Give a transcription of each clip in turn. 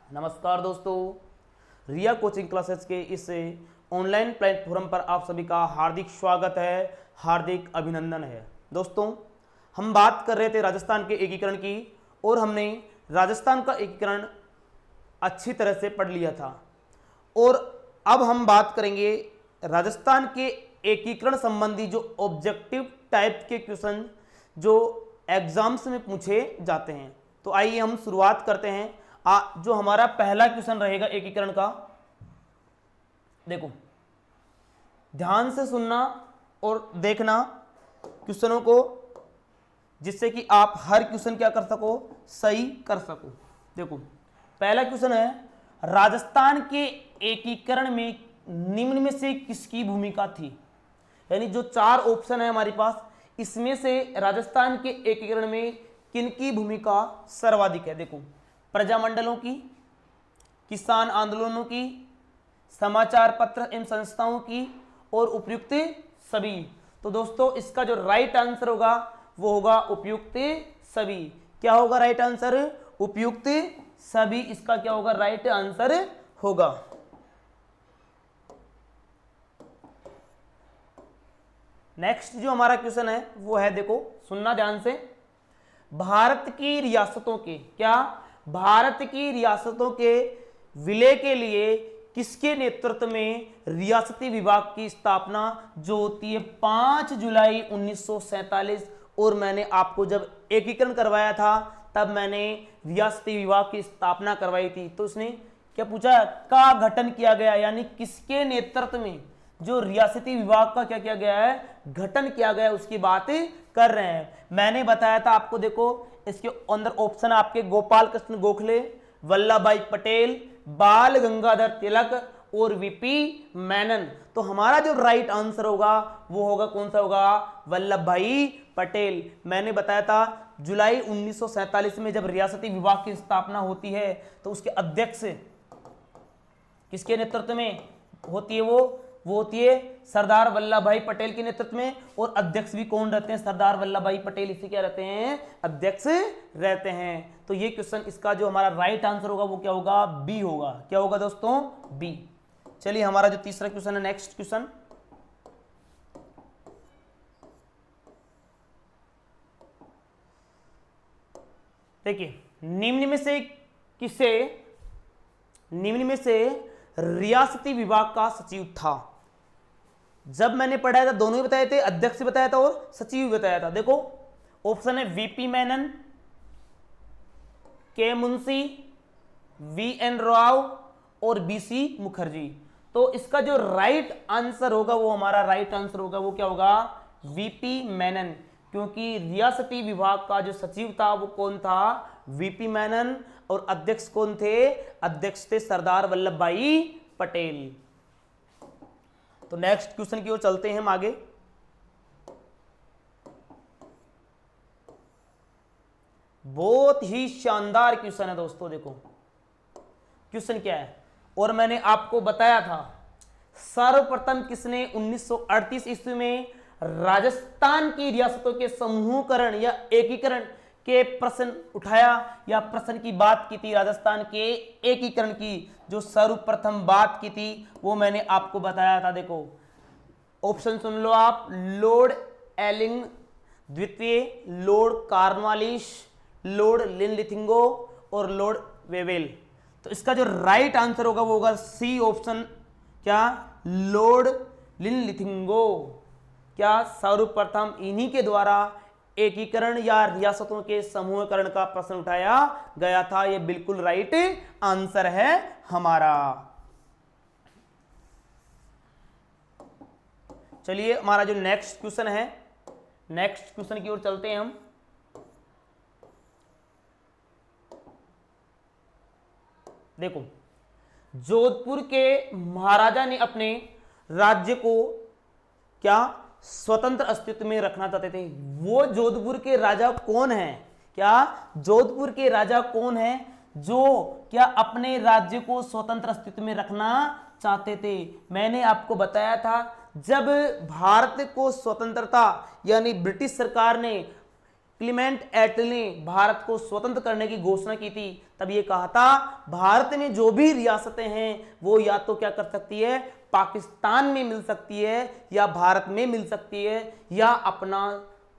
नमस्कार दोस्तों, रिया coaching classes के इस ऑनलाइन प्लेटफॉर्म पर आप सभी का हार्दिक स्वागत है, हार्दिक अभिनंदन है। दोस्तों, हम बात कर रहे थे राजस्थान के एकीकरण की और हमने राजस्थान का एकीकरण अच्छी तरह से पढ़ लिया था और अब हम बात करेंगे राजस्थान के एकीकरण संबंधी जो ऑब्जेक्टिव टाइप के क्वेश्चन जो एग्जाम्स में पूछे जाते हैं। तो आइए हम शुरुआत करते हैं। जो हमारा पहला क्वेश्चन रहेगा एकीकरण का, देखो ध्यान से सुनना और देखना क्वेश्चनों को, जिससे कि आप हर क्वेश्चन क्या कर सको, सही कर सको। देखो पहला क्वेश्चन है, राजस्थान के एकीकरण में निम्न में से किसकी भूमिका थी। यानी जो चार ऑप्शन है हमारे पास, इसमें से राजस्थान के एकीकरण में किनकी भूमिका सर्वाधिक है। देखो, प्रजामंडलों की, किसान आंदोलनों की, समाचार पत्र एवं संस्थाओं की और उपयुक्त सभी। तो दोस्तों इसका जो राइट आंसर होगा वो होगा उपयुक्त सभी। क्या होगा राइट आंसर? उपयुक्त सभी। इसका क्या होगा? राइट आंसर होगा। नेक्स्ट जो हमारा क्वेश्चन है वो है, देखो सुनना ध्यान से, भारत की रियासतों के, क्या भारत की रियासतों के विलय के लिए किसके नेतृत्व में रियासती विभाग की स्थापना जो होती है 5 जुलाई 1947। और मैंने आपको जब एकीकरण करवाया था तब मैंने रियासती विभाग की स्थापना करवाई थी। तो उसने क्या पूछा, का गठन किया गया, यानी किसके नेतृत्व में जो रियासती विभाग का क्या किया गया है, गठन किया गया, उसकी बात कर रहे हैं। मैंने बताया था आपको, देखो इसके अंदर ऑप्शन आपके गोपाल कृष्ण गोखले, वल्लभ भाई पटेल, बाल गंगाधर तिलक और वीपी मेनन। तो हमारा जो राइट आंसर होगा वो होगा, कौन सा होगा? वल्लभ भाई पटेल। मैंने बताया था जुलाई 1947 में जब रियासती विभाग की स्थापना होती है तो उसके अध्यक्ष किसके नेतृत्व में होती है? वो होती है सरदार वल्लभ भाई पटेल के नेतृत्व में। और अध्यक्ष भी कौन रहते हैं? सरदार वल्लभ भाई पटेल। इसे क्या रहते हैं? अध्यक्ष रहते हैं। तो ये क्वेश्चन, इसका जो हमारा राइट आंसर होगा वो क्या होगा? बी होगा। क्या होगा दोस्तों? बी। चलिए हमारा जो तीसरा क्वेश्चन है, नेक्स्ट क्वेश्चन, देखिए निम्न में से रियासती विभाग का सचिव था। जब मैंने पढ़ाया था दोनों ही बताए थे, अध्यक्ष बताया था और सचिव बताया था। देखो ऑप्शन है वीपी मेनन, के मुंशी, वीएन राव और बीसी मुखर्जी। तो इसका जो राइट आंसर होगा वो हमारा राइट आंसर होगा, वो क्या होगा? वीपी मेनन। क्योंकि रियासती विभाग का जो सचिव था वो कौन था? वीपी मेनन। और अध्यक्ष कौन थे? अध्यक्ष थे सरदार वल्लभ भाई पटेल। तो नेक्स्ट क्वेश्चन की ओर चलते हैं हम आगे। बहुत ही शानदार क्वेश्चन है दोस्तों। देखो क्वेश्चन क्या है, और मैंने आपको बताया था सर्वप्रथम किसने 1938 ईस्वी में राजस्थान की रियासतों के समूहीकरण या एकीकरण के प्रश्न उठाया या प्रश्न की बात की थी। राजस्थान के एकीकरण की जो सर्वप्रथम बात की थी वो मैंने आपको बताया था। देखो ऑप्शन सुन लो आप, लॉर्ड एलिंग द्वितीय, लॉर्ड कॉर्नवालिस, लॉर्ड लिनलिथिंगो और लॉर्ड वेवेल। तो इसका जो राइट आंसर होगा वो होगा सी ऑप्शन, क्या? लॉर्ड लिनलिथिंगो। क्या? सर्वप्रथम इन्हीं के द्वारा एकीकरण या रियासतों के समूहीकरण का प्रश्न उठाया गया था। यह बिल्कुल राइट आंसर है हमारा। चलिए हमारा जो नेक्स्ट क्वेश्चन है, नेक्स्ट क्वेश्चन की ओर चलते हैं हम। देखो जोधपुर के महाराजा ने अपने राज्य को क्या स्वतंत्र अस्तित्व में रखना चाहते थे। वो जोधपुर के राजा कौन है? क्या जोधपुर के राजा कौन है जो क्या अपने राज्य को स्वतंत्र अस्तित्व में रखना चाहते थे? मैंने आपको बताया था जब भारत को स्वतंत्रता यानी ब्रिटिश सरकार ने क्लीमेंट एटल ने भारत को स्वतंत्र करने की घोषणा की थी, तब ये कहा था भारत में जो भी रियासतें हैं वो या तो क्या कर सकती है, पाकिस्तान में मिल सकती है या भारत में मिल सकती है या अपना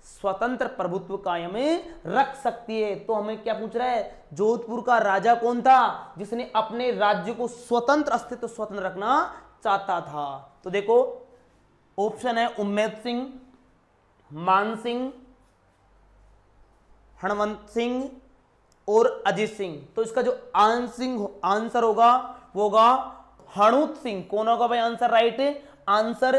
स्वतंत्र प्रभुत्व कायम रख सकती है। तो हमें क्या पूछ रहा है, जोधपुर का राजा कौन था जिसने अपने राज्य को स्वतंत्र अस्तित्व स्वतंत्र रखना चाहता था? तो देखो ऑप्शन है उम्मेद सिंह, मान सिंह, हणवंत सिंह और अजीत सिंह। तो इसका जो आंसर होगा वो होगा हणुत सिंह। कौन होगा भाई आंसर? राइट आंसर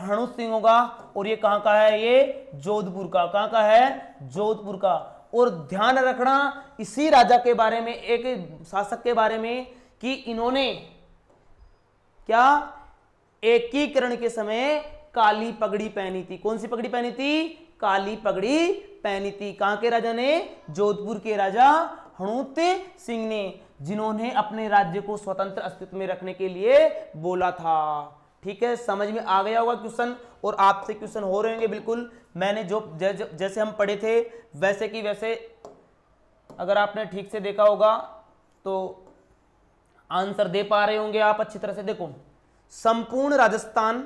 हणुत सिंह होगा। और ये कहां का है? ये जोधपुर का। कहां का है? जोधपुर का। और ध्यान रखना इसी राजा के बारे में, एक शासक के बारे में, कि इन्होंने क्या एकीकरण के समय काली पगड़ी पहनी थी। कौन सी पगड़ी पहनी थी? काली पगड़ी पहनी थी। कहां के राजा ने? जोधपुर के राजा हणुत सिंह ने, जिन्होंने अपने राज्य को स्वतंत्र अस्तित्व में रखने के लिए बोला था। ठीक है, समझ में आ गया होगा क्वेश्चन, और आपसे क्वेश्चन हो रहे होंगे बिल्कुल। मैंने जो जैसे हम पढ़े थे वैसे की वैसे अगर आपने ठीक से देखा होगा तो आंसर दे पा रहे होंगे आप अच्छी तरह से। देखो संपूर्ण राजस्थान,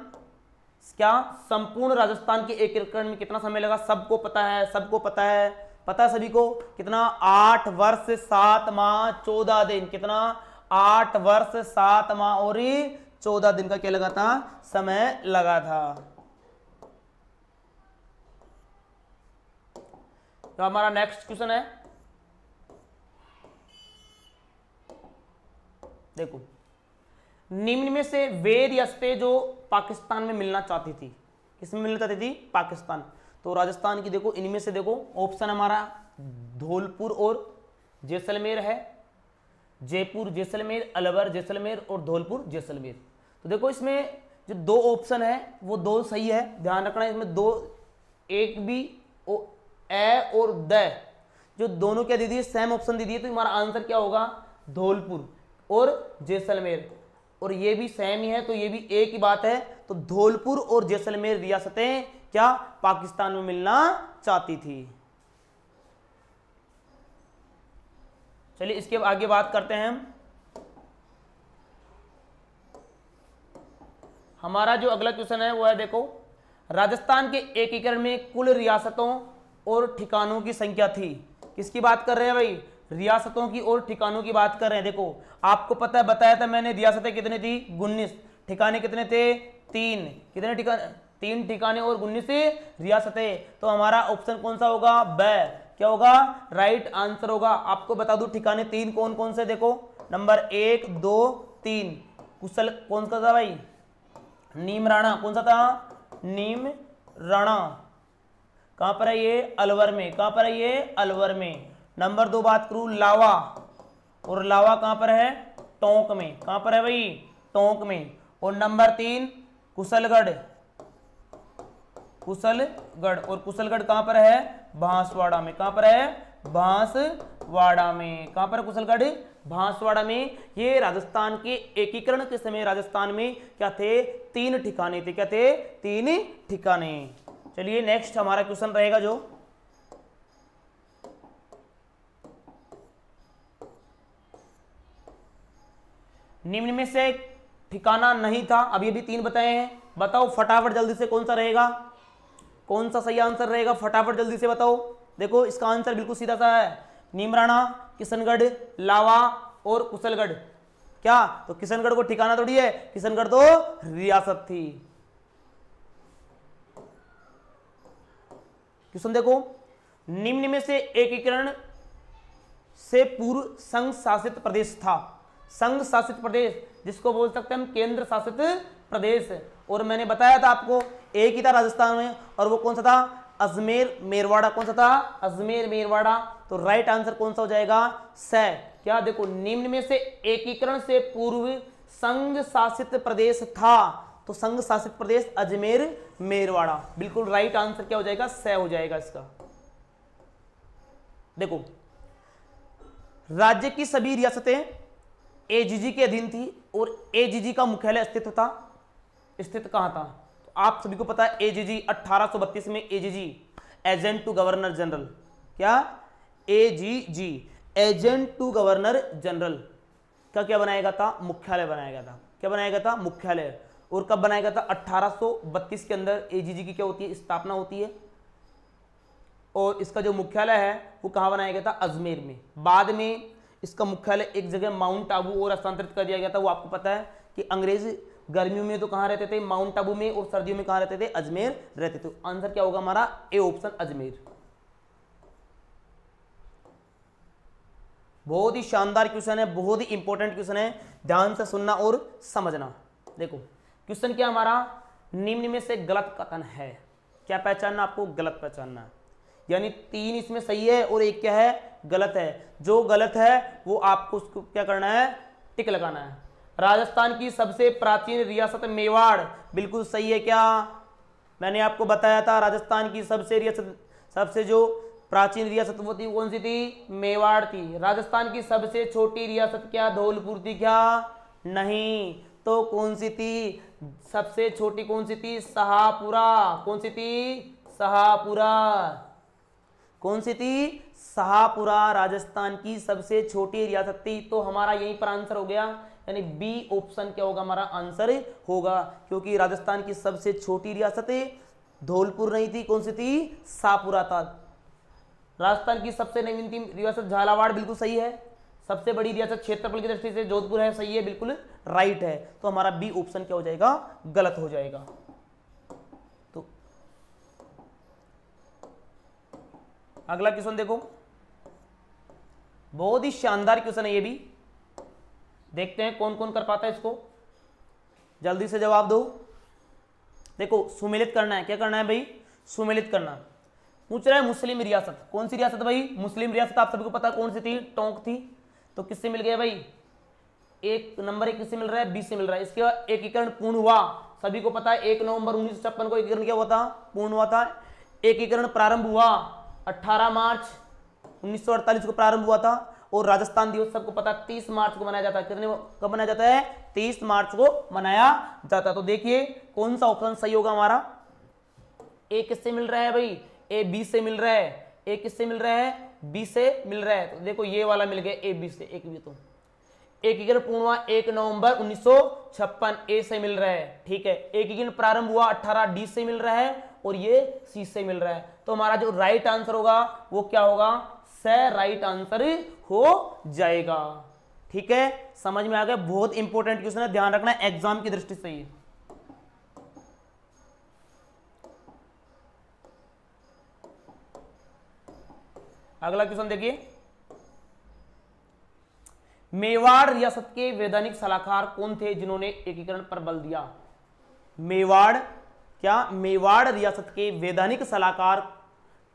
क्या संपूर्ण राजस्थान के एकीकरण में कितना समय लगा? सबको पता है, सबको पता है, पता है सभी को। कितना? 8 वर्ष 7 माह 14 दिन। कितना? 8 वर्ष 7 माह और 14 दिन का क्या लगा था? समय लगा था। तो हमारा नेक्स्ट क्वेश्चन है, देखो निम्न में से वे रियासतें जो पाकिस्तान में मिलना चाहती थी, किसमें मिलना चाहती थी? पाकिस्तान। तो राजस्थान की देखो, इनमें से देखो ऑप्शन हमारा धौलपुर और जैसलमेर है, जयपुर जैसलमेर, अलवर जैसलमेर और धौलपुर जैसलमेर। तो देखो इसमें जो दो ऑप्शन है वो दो सही है, ध्यान रखना इसमें दो, एक भी ए और द, जो दोनों क्या दे दिए? सेम ऑप्शन दे दिए। तो हमारा आंसर क्या होगा? धौलपुर और जैसलमेर। और ये भी सेम ही है, तो ये भी एक ही बात है। तो धौलपुर और जैसलमेर रियासतें क्या पाकिस्तान में मिलना चाहती थी। चलिए इसके आगे बात करते हैं हम। हमारा जो अगला क्वेश्चन है वो है, देखो राजस्थान के एकीकरण में कुल रियासतों और ठिकानों की संख्या थी। किसकी बात कर रहे हैं भाई? रियासतों की और ठिकानों की बात कर रहे हैं। देखो आपको पता है, बताया था मैंने, रियासतें कितने थी? 19। ठिकाने कितने थे? 3। कितने ठिकाने? 3 ठिकाने और 19 रियासतें। तो हमारा ऑप्शन कौन सा होगा? ब। क्या होगा? राइट आंसर होगा। आपको बता दूं ठिकाने 3 कौन कौन से? देखो नंबर 1 2 3। कुशल कौन सा था भाई? नीम राणा। कौन सा था? नीम राणा। कहां पर है ये? अलवर में। कहां पर है ये? अलवर में। नंबर 2 बात करूं, लावा, और लावा कहां पर है? टोंक में। कहां पर है भाई? टोंक में। और नंबर 3 कुशलगढ़, कुशलगढ़, और कुशलगढ़ कहां पर है? बांसवाड़ा में। कहां पर है? बांसवाड़ा में। कहां पर है कुशलगढ़? बांसवाड़ा में। ये राजस्थान के एकीकरण के समय राजस्थान में क्या थे? 3 ठिकाने थे। क्या थे? 3 ठिकाने। चलिए नेक्स्ट हमारा क्वेश्चन रहेगा जो, निम्न में से ठिकाना नहीं था, अभी अभी 3 बताए हैं, बताओ फटाफट जल्दी से कौन सा रहेगा, कौन सा सही आंसर रहेगा? फटाफट जल्दी से बताओ। देखो इसका आंसर बिल्कुल सीधा सा है, नीमराणा, किशनगढ़, लावा और कुशलगढ़। क्या? तो किशनगढ़ को ठिकाना थोड़ी है, किशनगढ़ तो रियासत थी। क्वेश्चन देखो, निम्न में से एकीकरण से पूर्व संघ शासित प्रदेश था। संघ शासित प्रदेश जिसको बोल सकते हैं हम केंद्र शासित प्रदेश। और मैंने बताया था आपको एक ही था राजस्थान में, और वो कौन सा था? अजमेर मेरवाड़ा। कौन सा था? अजमेर मेरवाड़ा। तो राइट आंसर कौन सा हो जाएगा? स। क्या? देखो निम्न में से एकीकरण से पूर्व संघ शासित प्रदेश था, तो संघ शासित प्रदेश अजमेर मेरवाड़ा। बिल्कुल राइट आंसर क्या हो जाएगा? स हो जाएगा इसका। देखो राज्य की सभी रियासतें एजीजी के अधीन थी, और एजीजी का मुख्यालय स्थित कहां था? तो आप सभी को पता है एजीजी 1832 में AGG, agent to governor general, क्या, AGG, agent to governor general का क्या बनाया गया था, मुख्यालय बनाया गया था। क्या बनाया गया था, मुख्यालय। और कब बनाया गया था, 1832 के अंदर एजीजी की क्या होती है, स्थापना होती है। और इसका जो मुख्यालय है वो कहाँ बनाया गया था, अजमेर में। बाद में इसका मुख्यालय एक जगह माउंट आबू और हस्तांतरित कर दिया गया था। वो आपको पता है कि अंग्रेज गर्मियों में तो कहाँ रहते थे, माउंट आबू में, और सर्दियों में कहाँ रहते थे, अजमेर रहते थे। आंसर क्या होगा हमारा, ए ऑप्शन, अजमेर। बहुत ही शानदार क्वेश्चन है, बहुत ही इंपॉर्टेंट क्वेश्चन है, ध्यान से सुनना और समझना। देखो क्वेश्चन क्या हमारा, निम्न में से गलत कथन है। क्या पहचानना आपको, गलत पहचानना है। यानी 3 इसमें सही है और 1 क्या है, गलत है। जो गलत है वो आपको उसको क्या करना है, टिक लगाना है। राजस्थान की सबसे प्राचीन रियासत मेवाड़, बिल्कुल सही है। क्या मैंने आपको बताया था, राजस्थान की सबसे जो प्राचीन रियासत वो थी, कौन सी थी, मेवाड़ थी। राजस्थान की सबसे छोटी रियासत क्या, धौलपुर थी। क्या नहीं, तो कौन सी थी, सबसे छोटी कौन सी थी, शाहपुरा। कौन सी थी, शाहपुरा। कौन सी थी, शाहपुरा राजस्थान की सबसे छोटी रियासत थी। तो हमारा यहीं पर आंसर हो गया, यानी बी ऑप्शन क्या होगा हमारा आंसर होगा, क्योंकि राजस्थान की सबसे छोटी रियासत धौलपुर नहीं थी, कौन सी थी, शाहपुरा था। राजस्थान की सबसे नवीनतम रियासत झालावाड़, बिल्कुल सही है। सबसे बड़ी रियासत क्षेत्रफल की दृष्टि से जोधपुर है, सही है, बिल्कुल राइट है। तो हमारा बी ऑप्शन क्या हो जाएगा, गलत हो जाएगा। तो अगला क्वेश्चन देखो, बहुत ही शानदार क्वेश्चन है ये भी। देखते हैं कौन कौन कर पाता है इसको, जल्दी से जवाब दो। देखो सुमेलित करना है, क्या करना है भाई, सुमेलित करना। पूछ रहा है मुस्लिम रियासत, कौन सी रियासत भाई, मुस्लिम रियासत आप सभी को पता है कौन सी थी, टोंक थी। तो किससे मिल गया भाई, एक नंबर 1 किससे मिल रहा है, 20 से मिल रहा है। इसके बाद एकीकरण पूर्ण हुआ, सभी को पता है 1 नवंबर 1956 को एकीकरण क्या हुआ था, पूर्ण हुआ था। एकीकरण प्रारंभ हुआ 18 मार्च 1948 को प्रारंभ हुआ था। और राजस्थान दिवस सबको पता है 30 मार्च को मनाया जाता है। कितने कब मनाया जाता है, 30 मार्च को मनाया जाता है। तो देखिए कौन सा ऑप्शन सही होगा हमारा। ए किससे मिल रहा है भाई, ए बी से मिल रहा है। ए किससे मिल रहा है, बी से मिल रहा है। तो देखो ये वाला मिल गया ए बी से, एक भी। तो एकीकरण पूर्ण हुआ 1 नवंबर 1956, ए से मिल रहा है, ठीक है। एकीकरण प्रारंभ हुआ 18 डी से मिल रहा है, और ये सी से मिल रहा है। तो हमारा जो राइट आंसर होगा वो क्या होगा, से राइट आंसर हो जाएगा। ठीक है, समझ में आ गया। बहुत इंपॉर्टेंट क्वेश्चन है, ध्यान रखना एग्जाम की दृष्टि से। अगला क्वेश्चन देखिए, मेवाड़ रियासत के वैधानिक सलाहकार कौन थे जिन्होंने एकीकरण पर बल दिया। मेवाड़, क्या मेवाड़ रियासत के वैधानिक सलाहकार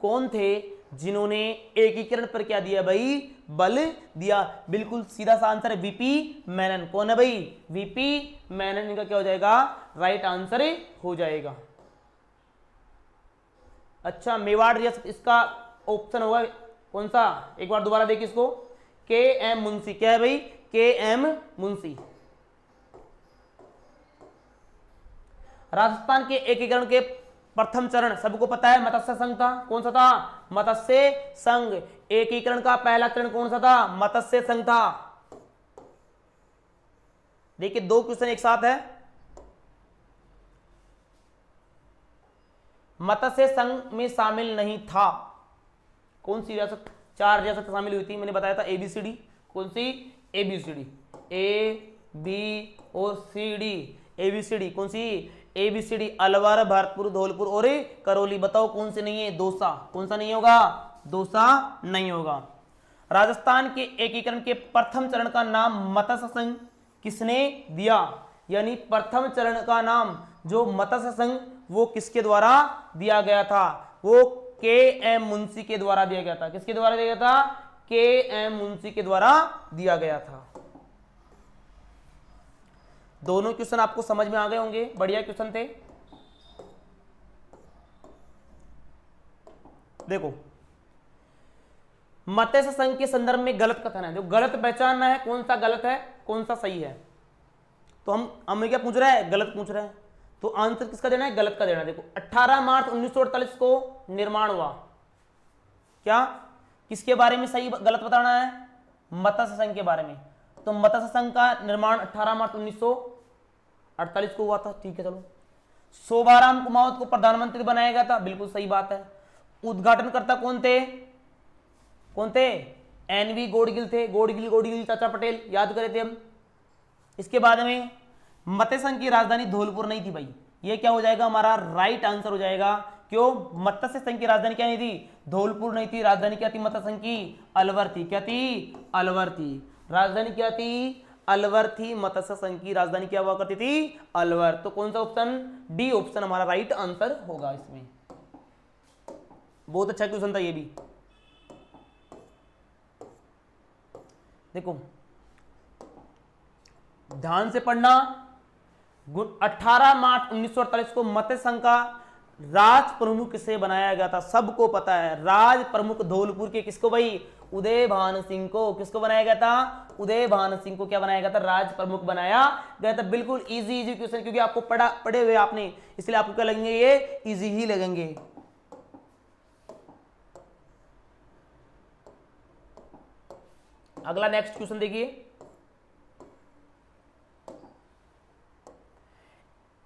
कौन थे जिन्होंने एकीकरण पर क्या दिया भाई, बल दिया। बिल्कुल सीधा सा आंसर है वीपी मेनन। कौन है भाई, वीपी मेनन। इनका क्या हो जाएगा, राइट आंसर हो जाएगा। अच्छा, मेवाड़ रियासत, इसका ऑप्शन होगा कौन सा, एक बार दोबारा देखिए इसको, के एम मुंशी। क्या है भाई, के एम मुंशी। राजस्थान के एकीकरण के प्रथम चरण सबको पता है मत्स्य संघ था। कौन सा था, मत्स्य संघ। एकीकरण का पहला चरण कौन सा था, मत्स्य संघ था। देखिए 2 क्वेश्चन एक साथ है। मत्स्य संघ में शामिल नहीं था कौन सी रियासत, 4 रियासत शामिल हुई थी, मैंने बताया था एबीसीडी। कौन सी, एबीसीडी, ए बी और सी डी। एबीसीडी कौन सी, एबीसीडी, अलवर, भरतपुर, धौलपुर और करौली। बताओ कौन से नहीं है, दौसा। कौन सा नहीं होगा, दौसा नहीं होगा। राजस्थान के एकीकरण के प्रथम चरण का नाम मत्स्य संघ किसने दिया, यानी प्रथम चरण का नाम जो मत्स्य संघ वो किसके द्वारा दिया गया था, वो के एम मुंशी के द्वारा दिया गया था। किसके द्वारा दिया गया था, के एम मुंशी के द्वारा दिया गया था। दोनों क्वेश्चन आपको समझ में आ गए होंगे, बढ़िया क्वेश्चन थे। देखो मत्स्य संघ के संदर्भ में गलत कथन है, जो गलत पहचानना है कौन सा गलत है कौन सा सही है। तो हमें क्या पूछ रहा है, गलत पूछ रहा है। तो आंसर किसका देना है, गलत का देना है। देखो 18 मार्च 1948 को निर्माण हुआ, क्या किसके बारे में सही गलत बताना है? मत्स्य संघ के बारे में। तो मत्स्य संघ का निर्माण 18 मार्च 1948 को हुआ था, ठीक है चलो। शोभाराम कुमावत को प्रधानमंत्री बनाया गया था, बिल्कुल सही बात है। उद्घाटनकर्ता कौन थे? कौन थे? एनवी गोडगिल थे, गोडगिल चाचा पटेल, याद करे थे हम। इसके बाद में मत्स्य संघ की राजधानी धौलपुर नहीं थी भाई, ये क्या हो जाएगा हमारा राइट आंसर हो जाएगा। क्यों? मत्स्य संघ की राजधानी क्या नहीं थी? धौलपुर नहीं थी, राजधानी क्या थी मत्स्य संघ की? अलवर थी। क्या थी? अलवर थी। राजधानी क्या थी? अलवर थी। मत्स्य संघ की राजधानी क्या हुआ करती थी? अलवर। तो कौन सा ऑप्शन? डी ऑप्शन हमारा राइट आंसर होगा इसमें। बहुत अच्छा क्वेश्चन था ये भी। देखो ध्यान से पढ़ना। 18 मार्च 1948 को मत्स्य संघ का राज प्रमुख किसे बनाया गया था? सबको पता है, राज प्रमुख धौलपुर के किसको भाई? उदय भान सिंह को। किसको बनाया गया था? उदय भान सिंह को क्या बनाया गया था? राज प्रमुख बनाया गया था। बिल्कुल इजी क्वेश्चन, क्योंकि आपको पढ़े हुए आपने, इसलिए आपको क्या लगेंगे? ये इजी ही लगेंगे। अगला नेक्स्ट क्वेश्चन देखिए।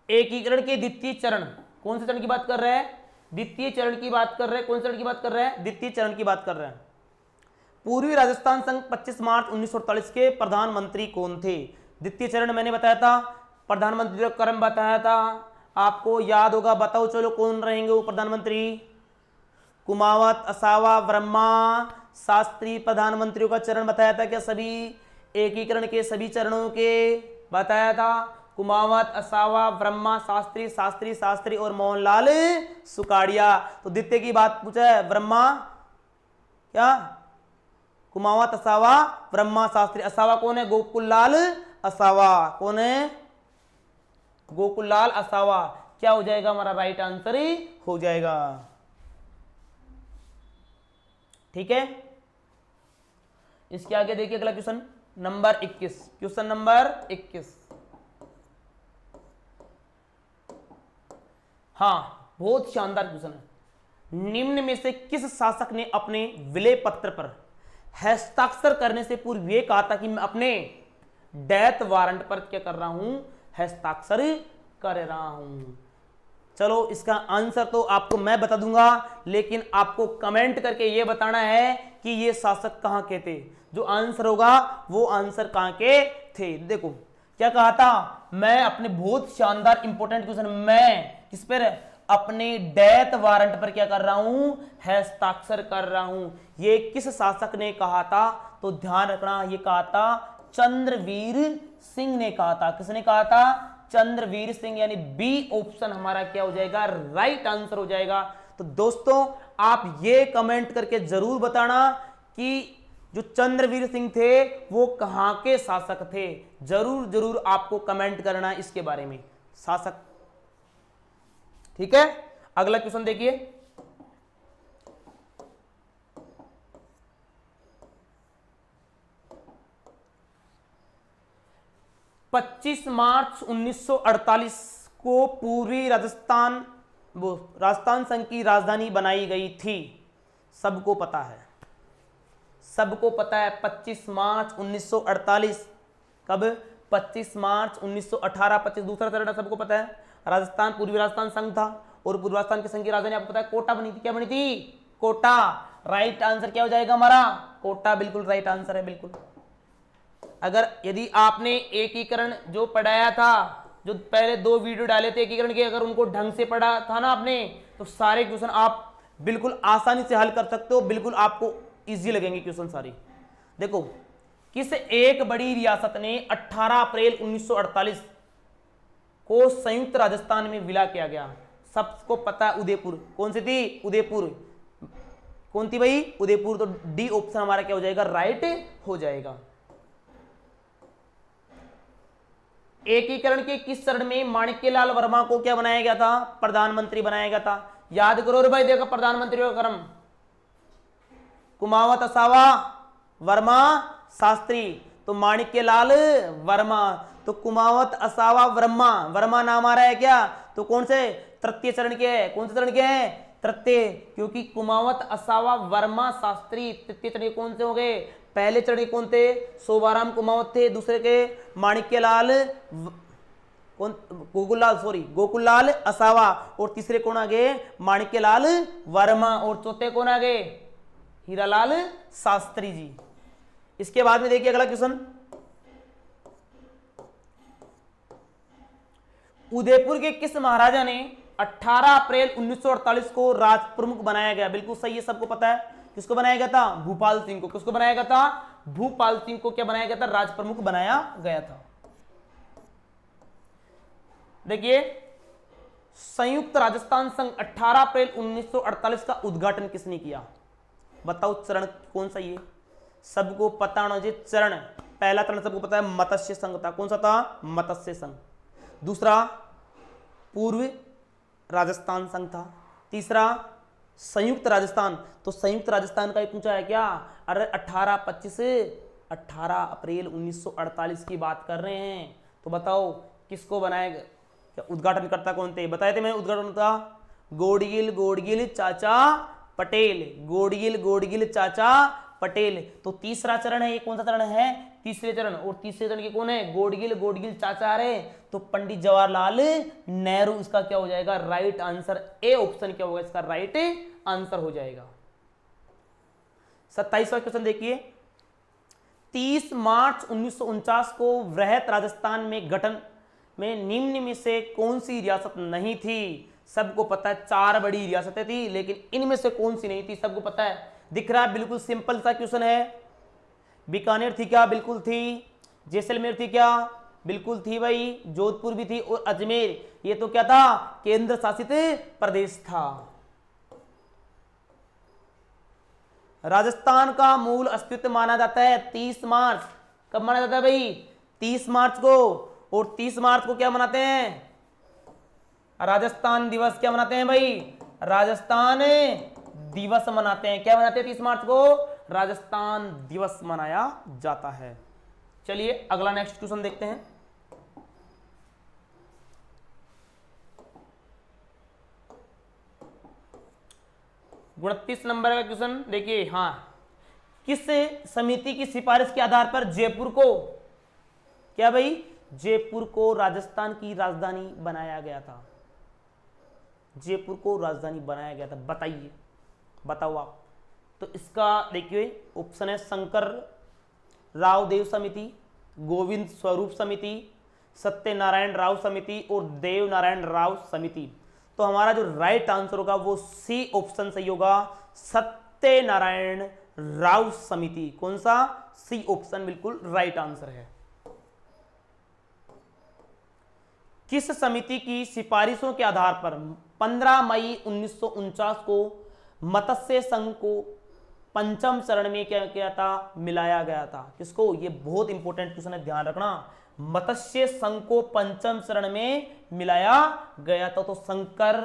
एकीकरण के द्वितीय चरण, कौन से चरण की बात कर रहे हैं? द्वितीय चरण की बात कर रहे हैं। कौन से चरण की बात कर रहे हैं? द्वितीय चरण की बात कर रहे हैं। पूर्वी राजस्थान संघ 25 मार्च 1948 के प्रधानमंत्री कौन थे? द्वितीय चरण मैंने बताया था, प्रधानमंत्री का क्रम बताया था, आपको याद होगा। बताओ चलो कौन रहेंगे वो प्रधानमंत्री? कुमावत, असावा, ब्रह्मा, शास्त्री प्रधानमंत्रियों का चरण बताया था क्या? सभी एकीकरण के सभी चरणों के बताया था। कुमावत, असावा, ब्रह्मा, शास्त्री और मोहनलाल सुकाड़िया। तो द्वितीय की बात पूछा है, ब्रह्मा क्या? कुमावत, असावा, ब्रह्मा, शास्त्री। असावा कौन है? गोकुललाल असावा। कौन है? गोकुललाल असावा। क्या हो जाएगा हमारा राइट आंसर ही हो जाएगा। ठीक है, इसके आगे देखिए अगला क्वेश्चन नंबर 21। Question number 21। हाँ, बहुत शानदार क्वेश्चन है। निम्न में से किस शासक ने अपने विलय पत्र पर हस्ताक्षर करने से पूर्व यह कहा था कि मैं अपने डेथ वारंट पर क्या कर रहा हूं? हस्ताक्षर कर रहा हूं। चलो इसका आंसर तो आपको मैं बता दूंगा, लेकिन आपको कमेंट करके यह बताना है कि ये शासक कहां के थे। जो आंसर होगा वो आंसर कहां के थे। देखो क्या कहा था, मैं अपने बहुत शानदार इंपॉर्टेंट क्वेश्चन, मैं किस पर? अपने डेथ वारंट पर क्या कर रहा हूं? हस्ताक्षर कर रहा हूं। ये किस शासक ने कहा था? तो ध्यान रखना, ये कहा था चंद्रवीर सिंह ने कहा था। किसने कहा था? चंद्रवीर सिंह, यानी बी ऑप्शन हमारा क्या हो जाएगा? राइट आंसर हो जाएगा। तो दोस्तों आप ये कमेंट करके जरूर बताना कि जो चंद्रवीर सिंह थे वो कहां के शासक थे। जरूर आपको कमेंट करना इसके बारे में, शासक। ठीक है, अगला क्वेश्चन देखिए। पच्चीस मार्च 1948 को पूर्वी राजस्थान संघ की राजधानी बनाई गई थी। सबको पता है, सबको पता है। 25 मार्च 1948 कब? 25 मार्च 1918। 25 दूसरा चरण सबको पता है। राजस्थान पूर्वी राजस्थान संघ था और पूर्वी राजस्थान के संघ की राजधानी आपको पता है कोटा बनी थी। क्या बनी थी? कोटा। राइट आंसर क्या हो जाएगा हमारा? कोटा। बिल्कुल राइट आंसर है, बिल्कुल। अगर यदि आपने एकीकरण जो पढ़ाया था, जो पहले 2 वीडियो डाले थे एकीकरण के, अगर उनको ढंग से पढ़ा था ना आपने, तो सारे क्वेश्चन आप बिल्कुल आसानी से हल कर सकते हो। बिल्कुल आपको इजी लगेंगे क्वेश्चन सारे। देखो, किस एक बड़ी रियासत ने 18 अप्रैल 1948 को संयुक्त राजस्थान में विलय किया गया? सबको पता है, उदयपुर। कौन सी थी? उदयपुर। कौन थी भाई? उदयपुर। तो डी ऑप्शन हमारा क्या हो जाएगा? राइट हो जाएगा। एकीकरण के किस चरण में माणिक्यलाल वर्मा को क्या बनाया गया था? प्रधानमंत्री बनाया गया था। याद करो रे भाई, देखो प्रधानमंत्री का क्रम, कुमावत, असावा, वर्मा, शास्त्री। तो माणिक्यलाल वर्मा। तो कुमावत, असावा, वर्मा। वर्मा नाम आ रहा है क्या? तो कौन से? तृतीय चरण के है। कौन से चरण के हैं? तृतीय, क्योंकि कुमावत, असावा, वर्मा, शास्त्री तृतीय चरण कौन से हो गए? पहले चरण कौन थे? शोभाराम कुमावत थे, दूसरे के माणिक्यलाल कौन, गोकुललाल असावा, और तीसरे कौन आ गए? माणिक्यलाल वर्मा, और चौथे कौन आ गए? हीरालाल शास्त्री जी। इसके बाद में देखिए अगला क्वेश्चन, उदयपुर के किस महाराजा ने 18 अप्रैल 1948 को राज प्रमुख बनाया गया? बिल्कुल सही है, सबको पता है। किसको बनाया गया था? भूपाल सिंह को। किसको बनाया गया था? भूपाल सिंह को क्या बनाया गया था? राज प्रमुख बनाया गया था। देखिए, संयुक्त राजस्थान संघ 18 अप्रैल 1948 का उद्घाटन किसने किया? बताओ चरण कौन सा? ये सबको पता होना चाहिए। चरण, पहला चरण सबको पता है, मत्स्य संघ था। कौन सा था? मत्स्य संघ। दूसरा पूर्व राजस्थान संघ था। तीसरा संयुक्त राजस्थान, तो संयुक्त राजस्थान का ही पूछा है क्या? अरे 18 अप्रैल 1948 की बात कर रहे हैं, तो बताओ किसको बनाएगा? क्या उद्घाटन करता कौन थे? बताए थे मैंने उद्घाटन था, गोडगिल चाचा पटेल, गोडगिल चाचा पटेल। तो तीसरा चरण है, ये कौन सा चरण है? तीसरे चरण। और तीसरे चरण के कौन है? गोडगिल चाचा रहे, तो पंडित जवाहरलाल नेहरू। इसका क्या हो जाएगा? राइट आंसर, ए ऑप्शन क्या होगा इसका? राइट आंसर हो जाएगा। 27वां क्वेश्चन देखिए, 30 मार्च 1949 को वृहत राजस्थान में गठन में निम्न में से कौन सी रियासत नहीं थी? सबको पता है 4 बड़ी रियासतें थी, लेकिन इनमें से कौन सी नहीं थी? सबको पता है, दिख रहा है, बिल्कुल सिंपल सा क्वेश्चन है। बीकानेर थी क्या? बिल्कुल थी। जैसलमेर थी क्या? बिल्कुल थी भाई। जोधपुर भी थी, और अजमेर, ये तो क्या था? केंद्र शासित प्रदेश था। राजस्थान का मूल अस्तित्व माना जाता है 30 मार्च। कब माना जाता है भाई? 30 मार्च को। और 30 मार्च को क्या मनाते हैं? राजस्थान दिवस। क्या मनाते हैं भाई? राजस्थान दिवस मनाते हैं। क्या मनाते हैं 30 मार्च को? राजस्थान दिवस मनाया जाता है। चलिए अगला नेक्स्ट क्वेश्चन देखते हैं। उनतीस नंबर का क्वेश्चन देखिए, हाँ, किस समिति की सिफारिश के आधार पर जयपुर को, क्या भाई? जयपुर को राजस्थान की राजधानी बनाया गया था। जयपुर को राजधानी बनाया गया था, बताइए, बताओ आप। तो इसका देखिए ऑप्शन है, शंकर राव देव समिति, गोविंद स्वरूप समिति, सत्यनारायण राव समिति और देव नारायण राव समिति। तो हमारा जो राइट आंसर होगा वो सी ऑप्शन सही होगा, सत्यनारायण राव समिति। कौन सा? सी ऑप्शन बिल्कुल राइट आंसर है। किस समिति की सिफारिशों के आधार पर 15 मई 1949 को मत्स्य संघ को पंचम चरण में क्या किया था? मिलाया गया था। किसको? ये बहुत इंपॉर्टेंट क्वेश्चन है, ध्यान रखना। मत्स्य संघ को पंचम चरण में मिलाया गया था, तो शंकर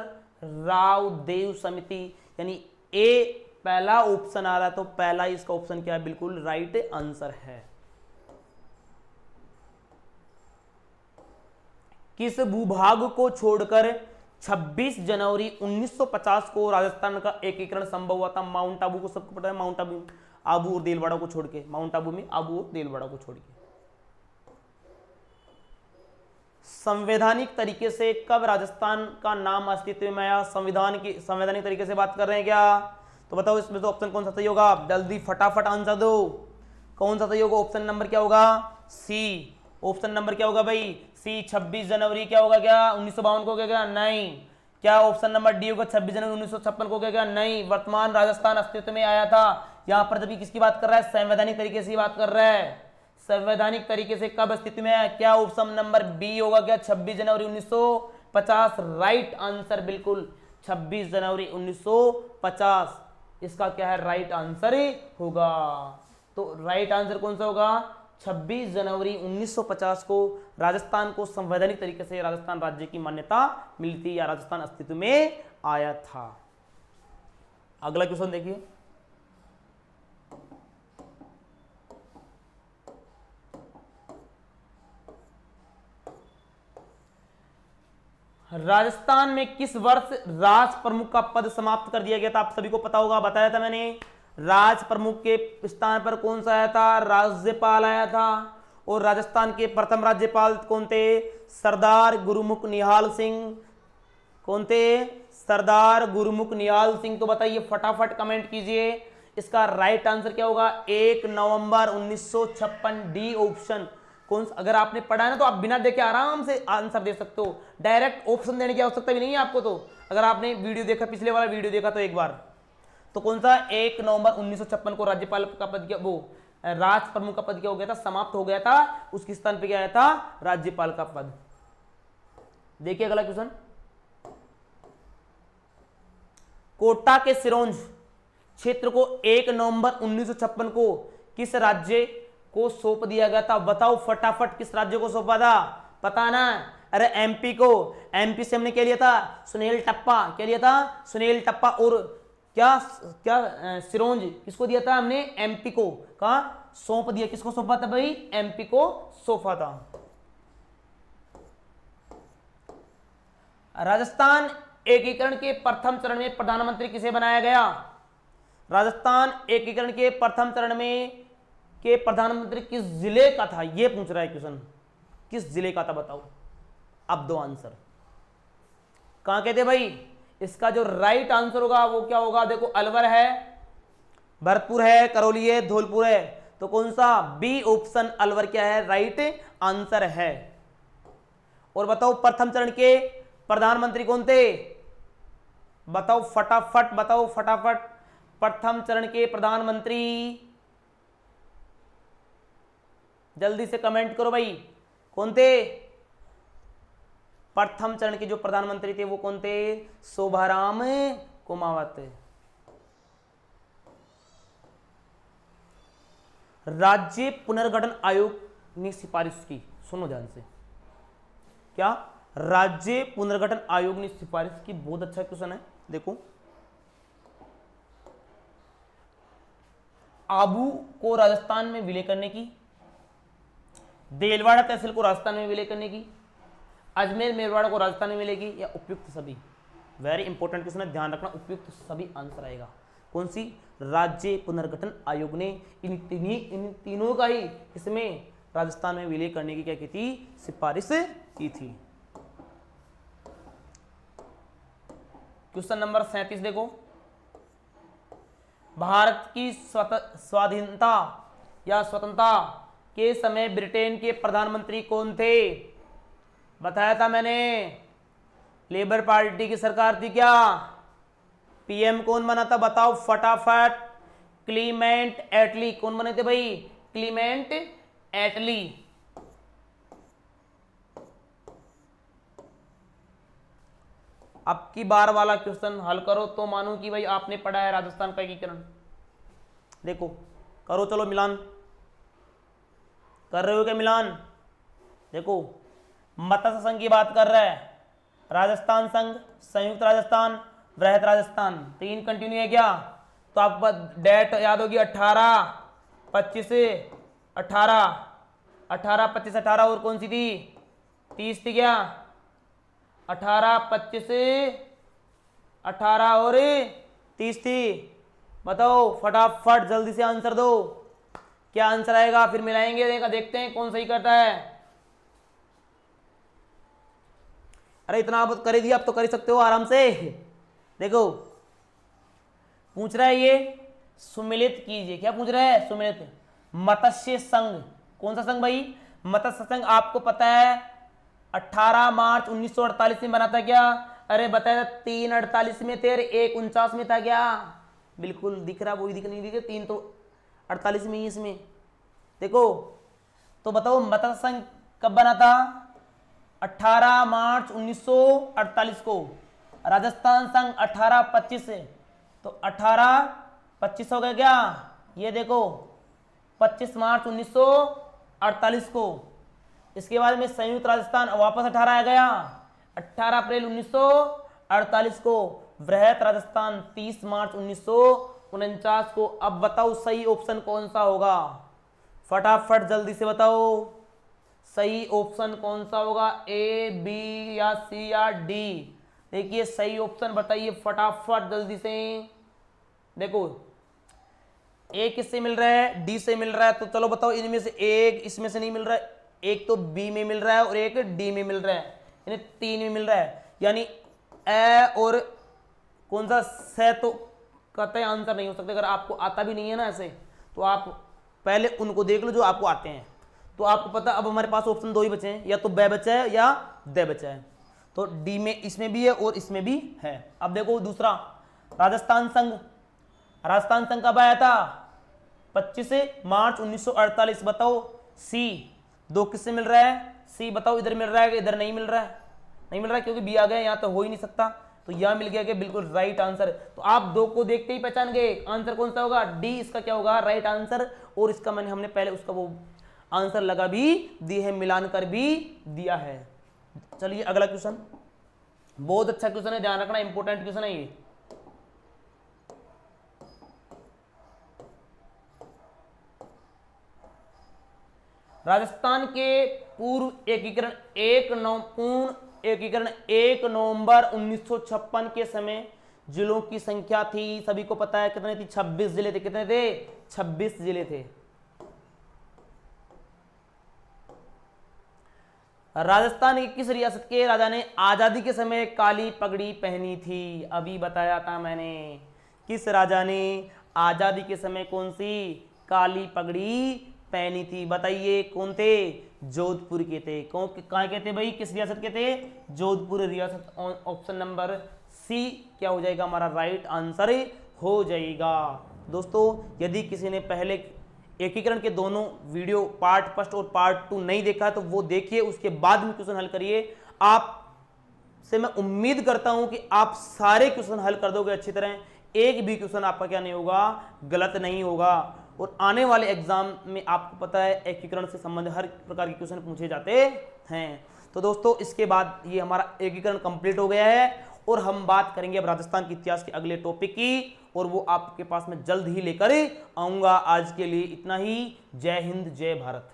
राव देव समिति, यानी ए पहला ऑप्शन आ रहा है, तो पहला इसका ऑप्शन क्या है? बिल्कुल राइट आंसर है। किस भूभाग को छोड़कर 26 जनवरी 1950 को राजस्थान का एकीकरण संभव हुआ था? माउंट आबू को सबको पता है, माउंट आबू, आबू और देलवाड़ा को छोड़ के, माउंट आबू में आबू और देलवाड़ा को छोड़ के। संवैधानिक तरीके से कब राजस्थान का नाम अस्तित्व में आया? संवैधानिक तरीके से बात कर रहे हैं क्या? तो बताओ इसमें तो ऑप्शन कौन सा सही होगा? जल्दी फटाफट आंसर दो, कौन सा सही होगा? ऑप्शन नंबर क्या होगा? सी। ऑप्शन नंबर क्या होगा भाई? सी। 26 जनवरी क्या होगा? क्या 1952 को? क्या? नहीं। क्या ऑप्शन नंबर डी होगा? 26 जनवरी 1956 को? क्या? नहीं। वर्तमान राजस्थान अस्तित्व में आया था। यहां पर जब किसकी बात कर रहा है? संवैधानिक तरीके से बात कर रहा है। संवैधानिक तरीके से कब अस्तित्व में आया? क्या ऑप्शन नंबर बी होगा? क्या 26 जनवरी 1950? राइट आंसर बिल्कुल 26 जनवरी 1950 इसका क्या है? राइट आंसर ही होगा। तो राइट आंसर कौन सा होगा? 26 जनवरी 1950 को राजस्थान को संवैधानिक तरीके से राजस्थान राज्य की मान्यता मिली थी, या राजस्थान अस्तित्व में आया था। अगला क्वेश्चन देखिए, राजस्थान में किस वर्ष राज प्रमुख का पद समाप्त कर दिया गया था? आप सभी को पता होगा, बताया था मैंने। राज प्रमुख के स्थान पर कौन सा आया था? राज्यपाल आया था। और राजस्थान के प्रथम राज्यपाल कौन थे? सरदार गुरुमुख निहाल सिंह। कौन थे? सरदार गुरुमुख निहाल सिंह। तो बताइए, फटाफट कमेंट कीजिए, इसका राइट आंसर क्या होगा? 1 नवंबर 1956, डी ऑप्शन। कौन? अगर आपने पढ़ा है ना तो आप बिना देखे आराम से आंसर दे सकते हो, डायरेक्ट ऑप्शन देने की आवश्यकता भी नहीं है आपको। तो अगर आपने वीडियो देखा, पिछले वाला वीडियो देखा तो एक बार, तो कौन सा 1 नवंबर 1956 को राज्यपाल का पद क्या, वो राज प्रमुख का पद क्या हो गया था? समाप्त हो गया था। उसके स्थान पे क्या आया था? राज्यपाल का पद। देखिए अगला क्वेश्चन। कोटा के सिरोंज क्षेत्र को 1 नवंबर 1956 को किस राज्य को सौंप दिया गया था? बताओ फटाफट, किस राज्य को सौंपा था? पता ना? अरे एमपी को। एमपी से हमने क्या लिया था? सुनील टप्पा। क्या लिया था? सुनील टप्पा। और क्या क्या सिरोंज किसको दिया था हमने? एमपी को। कहा सौंप दिया? किसको सौंपा था भाई? एमपी को सौंपा था। राजस्थान एकीकरण के प्रथम चरण में प्रधानमंत्री किसे बनाया गया? राजस्थान एकीकरण के प्रथम चरण में के प्रधानमंत्री किस जिले का था? यह पूछ रहा है क्वेश्चन, किस जिले का था बताओ। अब दो आंसर कहां कहते भाई? इसका जो राइट आंसर होगा वो क्या होगा? देखो, अलवर है, भरतपुर है, करौली है, धौलपुर है। तो कौन सा? बी ऑप्शन अलवर क्या है? राइट आंसर है। और बताओ प्रथम चरण के प्रधानमंत्री कौन थे? बताओ फटाफट, बताओ फटाफट। प्रथम चरण के प्रधानमंत्री जल्दी से कमेंट करो भाई, कौन थे? प्रथम चरण के जो प्रधानमंत्री थे वो कौन थे? शोभाराम कुमावत। राज्य पुनर्गठन आयोग ने सिफारिश की, सुनो ध्यान से। क्या? राज्य पुनर्गठन आयोग ने सिफारिश की। बहुत अच्छा क्वेश्चन है, देखो। आबू को राजस्थान में विलय करने की, देलवाड़ा तहसील को राजस्थान में विलय करने की, अजमेर मेरवाड़ा को राजस्थान में मिलेगी, या उपयुक्त सभी? वेरी इंपॉर्टेंट क्वेश्चन है, ध्यान रखना, उपयुक्त सभी आंसर आएगा। कौन सी? राज्य पुनर्गठन आयोग ने इन तीनों का ही इसमें राजस्थान में विलय करने की क्या की थी? सिफारिश की थी। क्वेश्चन नंबर 37 देखो। भारत की स्वाधीनता या स्वतंत्रता के समय ब्रिटेन के प्रधानमंत्री कौन थे? बताया था मैंने, लेबर पार्टी की सरकार थी। क्या पीएम कौन बना था? बताओ फटाफट। क्लीमेंट एटली। कौन बने थे भाई? क्लीमेंट एटली। अब की बार वाला क्वेश्चन हल करो तो मानो कि भाई आपने पढ़ा है राजस्थान का एकीकरण। देखो, करो, चलो मिलान कर रहे हो क्या? मिलान देखो, मत्स्य संघ की बात कर रहा है, राजस्थान संघ, संयुक्त राजस्थान, वृहत राजस्थान, तीन कंटिन्यू है क्या? तो आपको डेट याद होगी, 18, 25, 18, 18, 25, 18 और कौन सी थी? 30 थी क्या? 18, 25, 18 और 30 थी। बताओ फटाफट, जल्दी से आंसर दो, क्या आंसर आएगा? फिर मिलाएंगे, देखते हैं कौन सही करता है। अरे इतना आप कर ही दिया, आप तो कर ही सकते हो आराम से। देखो पूछ रहा है ये, सुमिलित कीजिए। क्या पूछ रहा है? सुमिलित। मत्स्य संघ, कौन सा संघ भाई? मत्स्य संघ आपको पता है 18 मार्च 1948 में बना था क्या? अरे बताया 3:48 में थे, 1:49 में था क्या? बिल्कुल दिख रहा, वही दिख नहीं दिखे, 3 तो 48 में ही इसमें। देखो तो बताओ मत्स्य संघ कब बना था? 18 मार्च 1948 को। राजस्थान संघ 18-25 से, तो 18-25 हो गया क्या? ये देखो 25 मार्च 1948 को। इसके बाद में संयुक्त राजस्थान वापस 18 आ गया, 18 अप्रैल 1948 को। वृहत राजस्थान 30 मार्च 1949 को। अब बताओ सही ऑप्शन कौन सा होगा? फटाफट जल्दी से बताओ, सही ऑप्शन कौन सा होगा, ए, बी या सी या डी? देखिए सही ऑप्शन बताइए फटाफट जल्दी से। देखो ए किससे मिल रहा है, डी से मिल रहा है, तो चलो बताओ इनमें से एक इसमें से नहीं मिल रहा है, एक तो बी में मिल रहा है और एक डी में मिल रहा है, यानी 3 में मिल रहा है, यानी ए और कौन सा से तो कतई आंसर नहीं हो सकता। अगर आपको आता भी नहीं है ना ऐसे, तो आप पहले उनको देख लो जो आपको आते हैं। तो आपको पता अब हमारे पास ऑप्शन 2 ही बचे हैं, या तो बे बचा है या दे बचा है। तो डी में इसमें भी है और इसमें भी है। अब देखो दूसरा, राजस्थान संघ, राजस्थान संघ कब आया था, 25 मार्च 1948। बताओ सी, 2 किससे मिल रहा है, सी बताओ, इधर मिल रहा है कि इधर नहीं मिल रहा है, नहीं मिल रहा है क्योंकि बी आ गया, यहाँ तो हो ही नहीं सकता, तो यह मिल गया कि बिल्कुल राइट आंसर। तो आप 2 को देखते ही पहचान गए आंसर कौन सा होगा, डी इसका क्या होगा राइट आंसर। और इसका हमने पहले उसका वो आंसर लगा भी दिए है, मिलान कर भी दिया है। चलिए अगला क्वेश्चन, बहुत अच्छा क्वेश्चन है, ध्यान रखना, इंपॉर्टेंट क्वेश्चन है ये। राजस्थान के पूर्व एकीकरण पूर्ण एकीकरण 1 नवंबर 1956 के समय जिलों की संख्या थी, सभी को पता है कितने थी, 26 जिले थे। कितने थे, 26 जिले थे। राजस्थान की किस रियासत के राजा ने आजादी के समय काली पगड़ी पहनी थी, अभी बताया था मैंने। किस राजा ने आजादी के समय कौन सी काली पगड़ी पहनी थी, बताइए कौन थे, जोधपुर के थे। कौन कहाँ के थे भाई, किस रियासत के थे, जोधपुर रियासत। ऑप्शन नंबर सी क्या हो जाएगा हमारा राइट आंसर हो जाएगा। दोस्तों यदि किसी ने पहले एकीकरण के दोनों वीडियो पार्ट फर्स्ट और पार्ट 2 नहीं देखा तो वो देखिए, उसके बाद में क्वेश्चन हल करिए। आप से मैं उम्मीद करता हूं कि आप सारे क्वेश्चन हल कर दोगे अच्छी तरह, एक भी क्वेश्चन आपका क्या नहीं होगा, गलत नहीं होगा। और आने वाले एग्जाम में आपको पता है एकीकरण से संबंधित हर प्रकार के क्वेश्चन पूछे जाते हैं। तो दोस्तों इसके बाद ये हमारा एकीकरण कंप्लीट हो गया है और हम बात करेंगे अब राजस्थान के इतिहास के अगले टॉपिक की, और वो आपके पास मैं जल्द ही लेकर आऊंगा। आज के लिए इतना ही। जय हिंद, जय भारत।